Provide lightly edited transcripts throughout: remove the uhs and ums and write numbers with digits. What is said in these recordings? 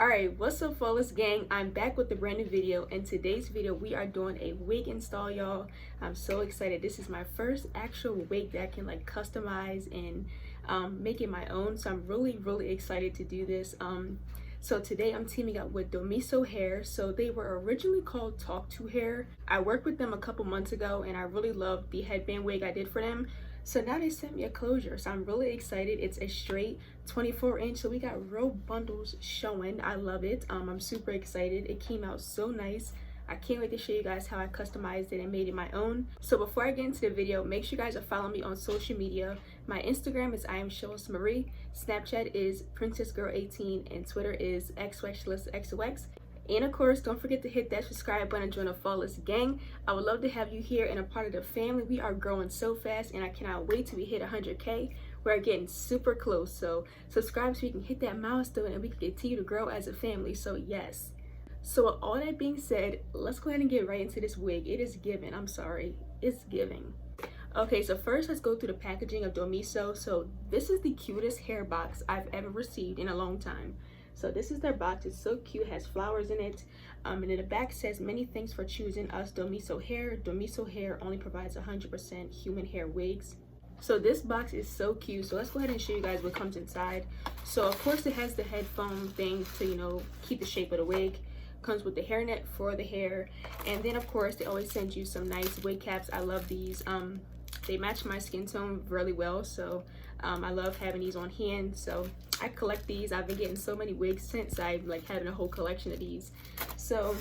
Alright, what's up flawless gang? I'm back with a brand new video. In today's video we are doing a wig install, y'all. I'm so excited. This is my first actual wig that I can like customize and make it my own, so I'm really excited to do this. So today I'm teaming up with Domiso Hair. So they were originally called Talk to Hair. I worked with them a couple months ago and I really loved the headband wig I did for them. So now they sent me a closure, so I'm really excited. It's a straight 24-inch, so we got real bundles showing. I love it. I'm super excited. It came out so nice. I can't wait to show you guys how I customized it and made it my own. So before I get into the video, make sure you guys are following me on social media. My Instagram is @shalishasflawless, Snapchat is princessgirl18, and Twitter is xxxx. And of course, don't forget to hit that subscribe button and join the flawless gang. I would love to have you here and a part of the family. We are growing so fast and I cannot wait till we hit 100K. We're getting super close, so subscribe so we can hit that milestone and we can continue to grow as a family. So yes. So with all that being said, let's go ahead and get right into this wig. It is giving. I'm sorry, it's giving. Okay, so first let's go through the packaging of Domiso. So this is the cutest hair box I've ever received in a long time. So this is their box. It's so cute, has flowers in it, and in the back says, many thanks for choosing us, Domiso Hair. Domiso Hair only provides 100% human hair wigs. So this box is so cute. So let's go ahead and show you guys what comes inside. So of course it has the headphone thing to, you know, keep the shape of the wig. Comes with the hairnet for the hair, and then of course they always send you some nice wig caps. I love these. They match my skin tone really well, so I love having these on hand. So I collect these. I've been getting so many wigs since I've like having a whole collection of these. So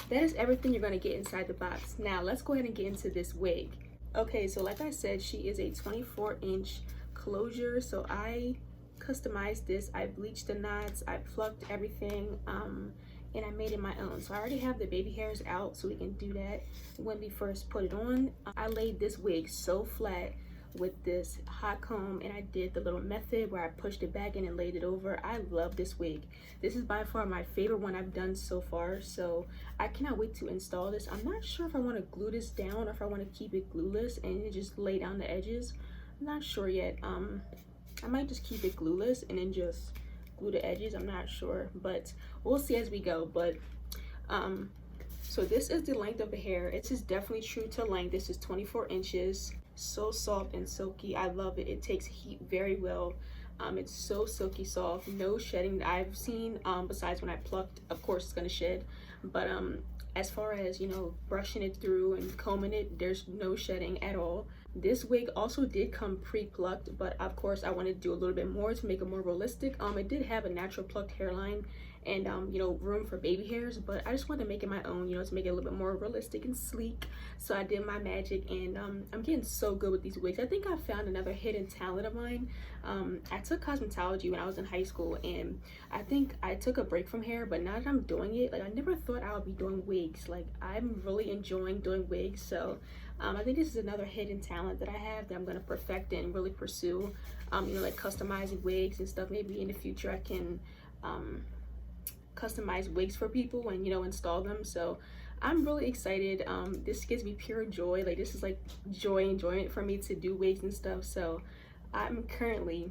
that is everything you're going to get inside the box. Now let's go ahead and get into this wig. Okay, so like I said, she is a 24-inch closure. So I customized this. I bleached the knots, I plucked everything, and I made it my own. So I already have the baby hairs out, so we can do that when we first put it on. I laid this wig so flat with this hot comb, and I did the little method where I pushed it back in and laid it over. I love this wig. This is by far my favorite one I've done so far, so I cannot wait to install this. I'm not sure if I want to glue this down or if I want to keep it glueless and just lay down the edges. I'm not sure yet. I might just keep it glueless and then just glue the edges. I'm not sure, but we'll see as we go. But so this is the length of the hair. It is definitely true to length. This is 24 inches. So soft and silky. I love it. It takes heat very well. It's so silky soft, no shedding that I've seen, besides when I plucked. Of course it's gonna shed, but as far as, you know, brushing it through and combing it, there's no shedding at all. This wig also did come pre-plucked, but of course I wanted to do a little bit more to make it more realistic. It did have a natural plucked hairline and you know, room for baby hairs, but I just wanted to make it my own, you know, to make it a little bit more realistic and sleek. So I did my magic, and I'm getting so good with these wigs. I think I found another hidden talent of mine. I took cosmetology when I was in high school, and I think I took a break from hair, but now that I'm doing it, like, I never thought I would be doing wigs. Like, I'm really enjoying doing wigs. So I think this is another hidden talent that I have that I'm going to perfect and really pursue. You know, like customizing wigs and stuff. Maybe in the future I can customize wigs for people and, you know, install them. So I'm really excited. This gives me pure joy. Like, this is like joy, enjoyment for me to do wigs and stuff. So I'm currently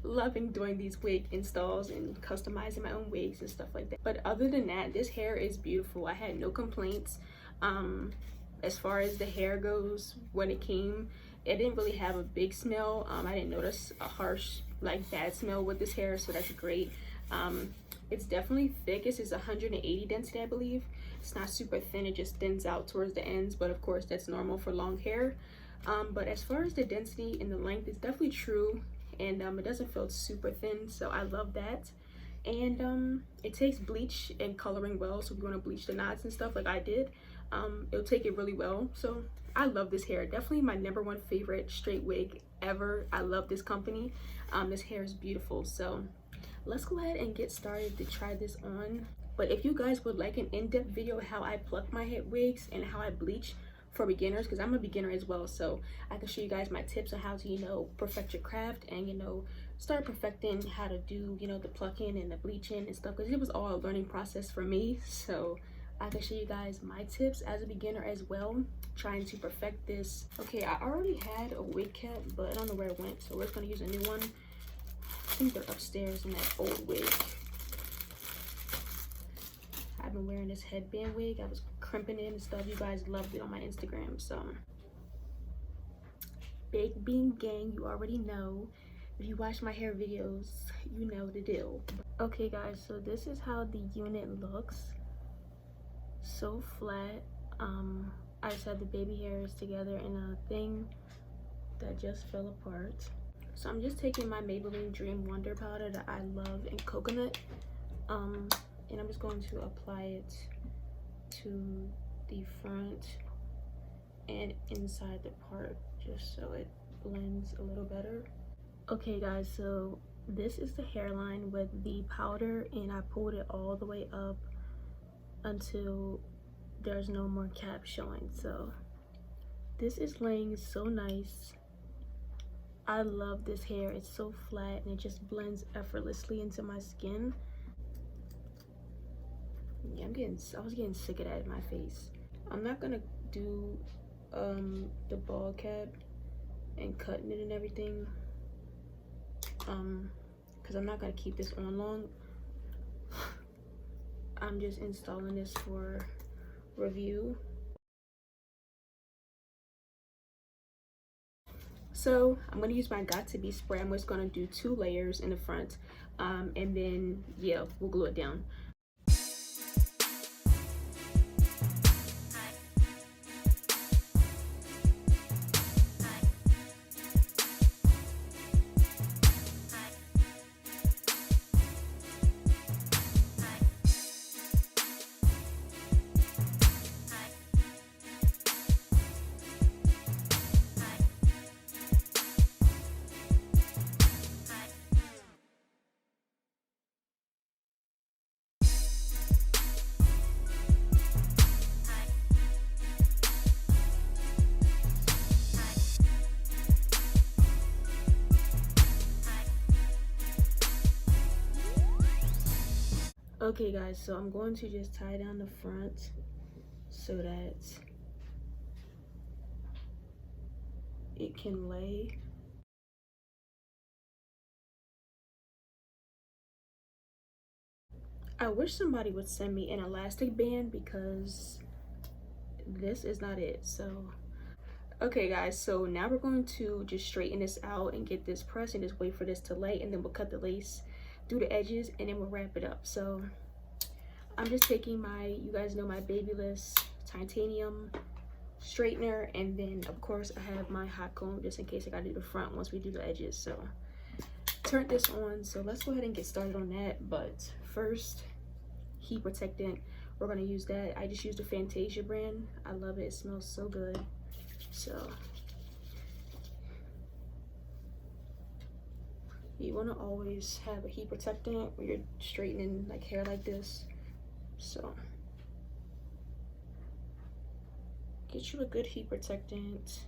loving doing these wig installs and customizing my own wigs and stuff like that. But other than that, this hair is beautiful. I had no complaints. As far as the hair goes, when it came, it didn't really have a big smell. I didn't notice a harsh, like, bad smell with this hair, so that's great. It's definitely thick. This is 180 density, I believe. It's not super thin, it just thins out towards the ends, but of course that's normal for long hair. But as far as the density and the length, it's definitely true, and it doesn't feel super thin, so I love that. And it takes bleach and coloring well, so if you want to bleach the knots and stuff like I did, it'll take it really well. So I love this hair. Definitely my #1 favorite straight wig ever. I love this company. This hair is beautiful. So let's go ahead and get started to try this on. But if you guys would like an in-depth video how I pluck my head wigs and how I bleach for beginners, because I'm a beginner as well, so I can show you guys my tips on how to, you know, perfect your craft and, you know, start perfecting how to do, you know, the plucking and the bleaching and stuff, because it was all a learning process for me. So I can show you guys my tips as a beginner as well, trying to perfect this. Okay, I already had a wig cap, but I don't know where it went, so we're just gonna use a new one. I think they're upstairs in that old wig. I've been wearing this headband wig. I was crimping it and stuff. You guys loved it on my Instagram. So Baked Bean Gang, you already know. If you watch my hair videos, you know the deal. Okay guys, so this is how the unit looks. So flat. I just had the baby hairs together in a thing that just fell apart. So I'm just taking my Maybelline Dream Wonder powder that I love in coconut, and I'm just going to apply it to the front and inside the part just so it blends a little better. Okay guys, so this is the hairline with the powder, and I pulled it all the way up until there's no more cap showing. So this is laying so nice. I love this hair. It's so flat and it just blends effortlessly into my skin. Yeah, I was getting sick of that in my face. I'm not gonna do the ball cap and cutting it and everything, because I'm not gonna keep this on long. I'm just installing this for review. So I'm gonna use my Got To Be spray. I'm just gonna do 2 layers in the front, and then yeah, we'll glue it down. Okay guys, so I'm going to just tie down the front so that it can lay. I wish somebody would send me an elastic band because this is not it. So okay guys, so now we're going to just straighten this out and get this pressed and just wait for this to lay, and then we'll cut the lace through the edges and then we'll wrap it up. So I'm just taking my, you guys know, my Babyless titanium straightener, and then of course I have my hot comb just in case I gotta do the front once we do the edges. So turn this on, so let's go ahead and get started on that. But first, heat protectant, we're gonna use that. I just used the Fantasia brand. I love it, it smells so good. So you want to always have a heat protectant when you're straightening like hair like this. So get you a good heat protectant.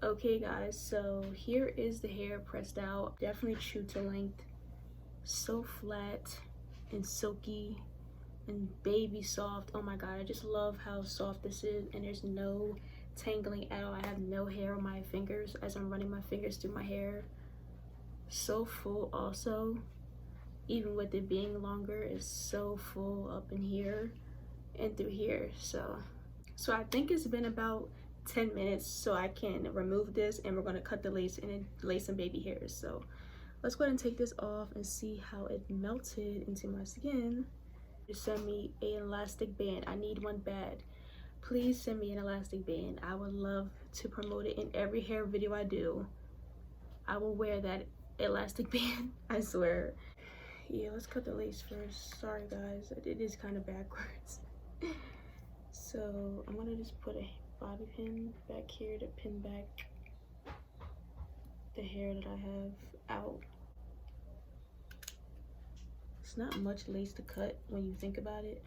Okay guys, so here is the hair pressed out. Definitely true to length. So flat and silky and baby soft. Oh my god, I just love how soft this is, and there's no tangling at all. I have no hair on my fingers as I'm running my fingers through my hair. So full also, even with it being longer, it's so full up in here and through here. So I think it's been about 10 minutes, so I can remove this, and we're going to cut the lace and then lay some baby hairs. So let's go ahead and take this off and see how it melted into my skin. Just send me an elastic band. I need one bad. Please send me an elastic band. I would love to promote it in every hair video I do. I will wear that elastic band, I swear. Yeah, let's cut the lace first. Sorry guys, it is kind of backwards. So I'm gonna just put a bobby pin back here to pin back the hair that I have out. It's not much lace to cut when you think about it.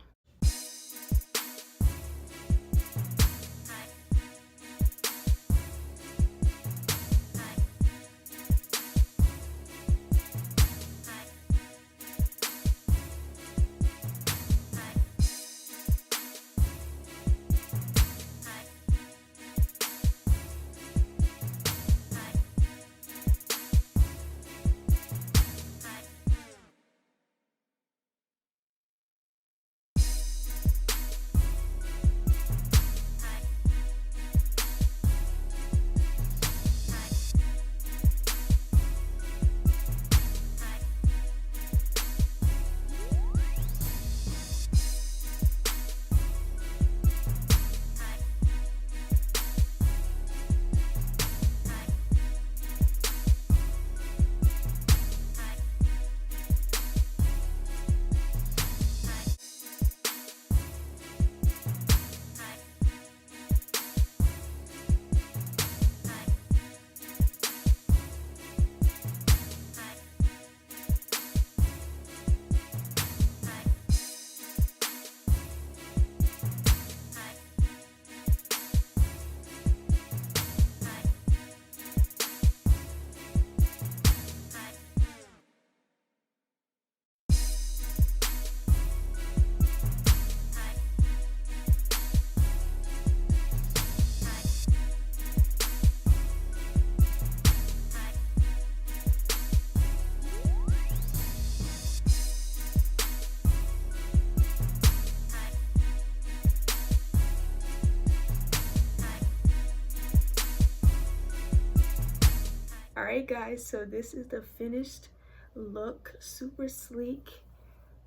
Alright guys, so this is the finished look. Super sleek,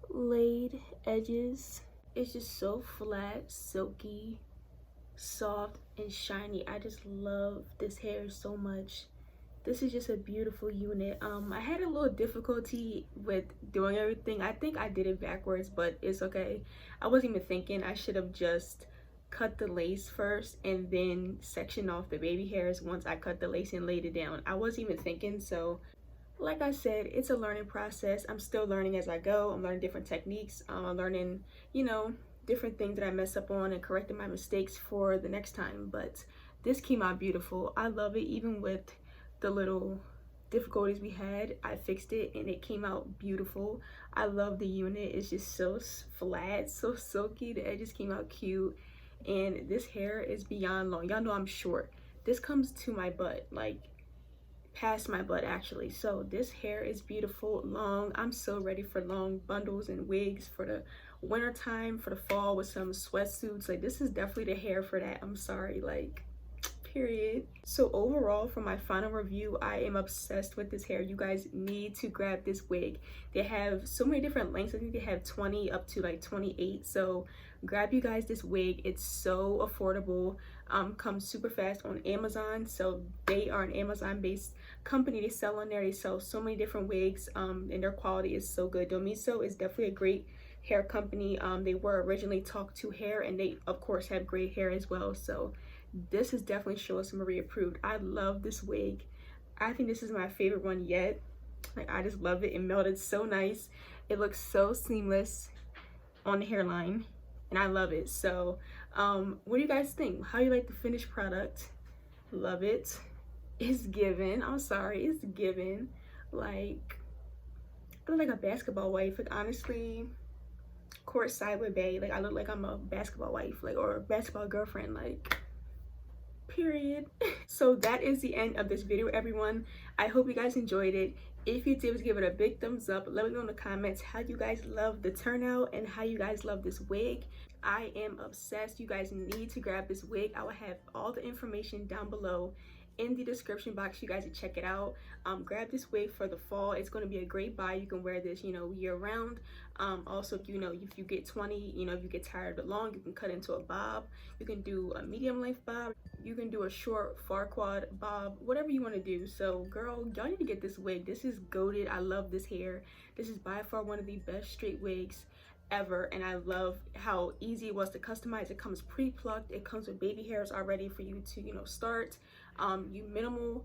laid edges. It's just so flat, silky, soft, and shiny. I just love this hair so much. This is just a beautiful unit. I had a little difficulty with doing everything. I think I did it backwards, but it's okay. I wasn't even thinking. I should have just cut the lace first and then section off the baby hairs once I cut the lace and laid it down. I wasn't even thinking. So like I said, it's a learning process. I'm still learning as I go. I'm learning different techniques. I'm learning, you know, different things that I mess up on and correcting my mistakes for the next time. But this came out beautiful. I love it. Even with the little difficulties we had, I fixed it and it came out beautiful. I love the unit. It's just so flat, so silky. The edges came out cute. And this hair is beyond long. Y'all know I'm short. This comes to my butt, like past my butt actually. So this hair is beautiful, long. I'm so ready for long bundles and wigs for the winter time, for the fall with some sweatsuits. Like this is definitely the hair for that. I'm sorry, like period. So overall, for my final review, I am obsessed with this hair. You guys need to grab this wig. They have so many different lengths. I think they have 20 up to like 28. So grab you guys this wig. It's so affordable. Comes super fast on Amazon. So they are an Amazon based company. They sell on there. They sell so many different wigs, and their quality is so good. Domiso is definitely a great hair company. They were originally Talk To Hair, and they of course have great hair as well. So this is definitely Shalisha Marie approved. I love this wig. I think this is my favorite one yet. Like I just love it. It melted so nice. It looks so seamless on the hairline, and I love it. So what do you guys think? How you like the finished product? Love it. It's given. I'm sorry, it's given. Like I look like a basketball wife. Like honestly, courtside with Bae. Like I look like I'm a basketball wife, like, or a basketball girlfriend, like period. So that is the end of this video, everyone. I hope you guys enjoyed it. If you did, give it a big thumbs up. Let me know in the comments how you guys love the turnout and how you guys love this wig. I am obsessed. You guys need to grab this wig. I will have all the information down below in the description box. You guys can check it out. Grab this wig for the fall. It's going to be a great buy. You can wear this, you know, year round. Also, you know, if you get 20, you know, if you get tired of the long, you can cut into a bob. You can do a medium length bob. You can do a short far quad bob, whatever you want to do. So girl, y'all need to get this wig. This is goated. I love this hair. This is by far one of the best straight wigs ever, and I love how easy it was to customize. It comes pre-plucked. It comes with baby hairs already for you to, you know, start. You minimal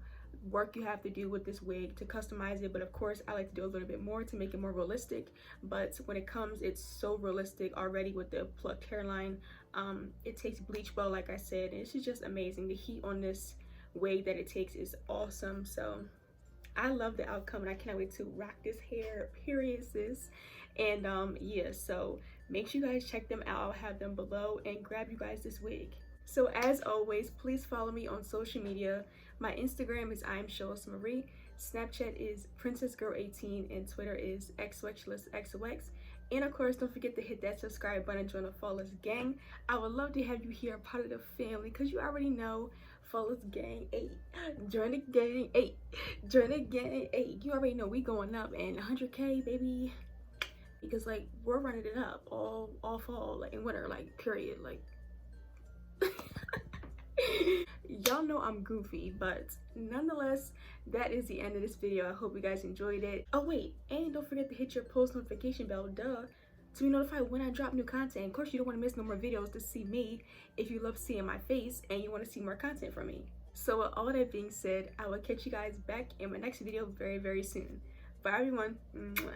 work you have to do with this wig to customize it, but of course I like to do a little bit more to make it more realistic. But when it comes, it's so realistic already with the plucked hairline. It takes bleach well, like I said, and it's just amazing. The heat on this wig that it takes is awesome. So I love the outcome, and I cannot wait to rock this hair, period, sis. And yeah, so make sure you guys check them out. I'll have them below, and grab you guys this wig. So as always, please follow me on social media. My Instagram is IamShalishaMarie, Snapchat is PrincessGirl18, and Twitter is XOXLessXOX. And of course, don't forget to hit that subscribe button, join the Flawless gang. I would love to have you here, part of the family, because you already know Flawless gang 8. Join the gang 8. Join the gang 8. You already know we going up, and 100K, baby. Because like we're running it up all fall, like in winter, like period, like y'all know I'm goofy, but nonetheless, that is the end of this video. I hope you guys enjoyed it. Oh wait, and don't forget to hit your post notification bell, to be notified when I drop new content. Of course, you don't want to miss no more videos to see me if you love seeing my face and you want to see more content from me. So with all that being said, I will catch you guys back in my next video very soon. Bye everyone. Mwah.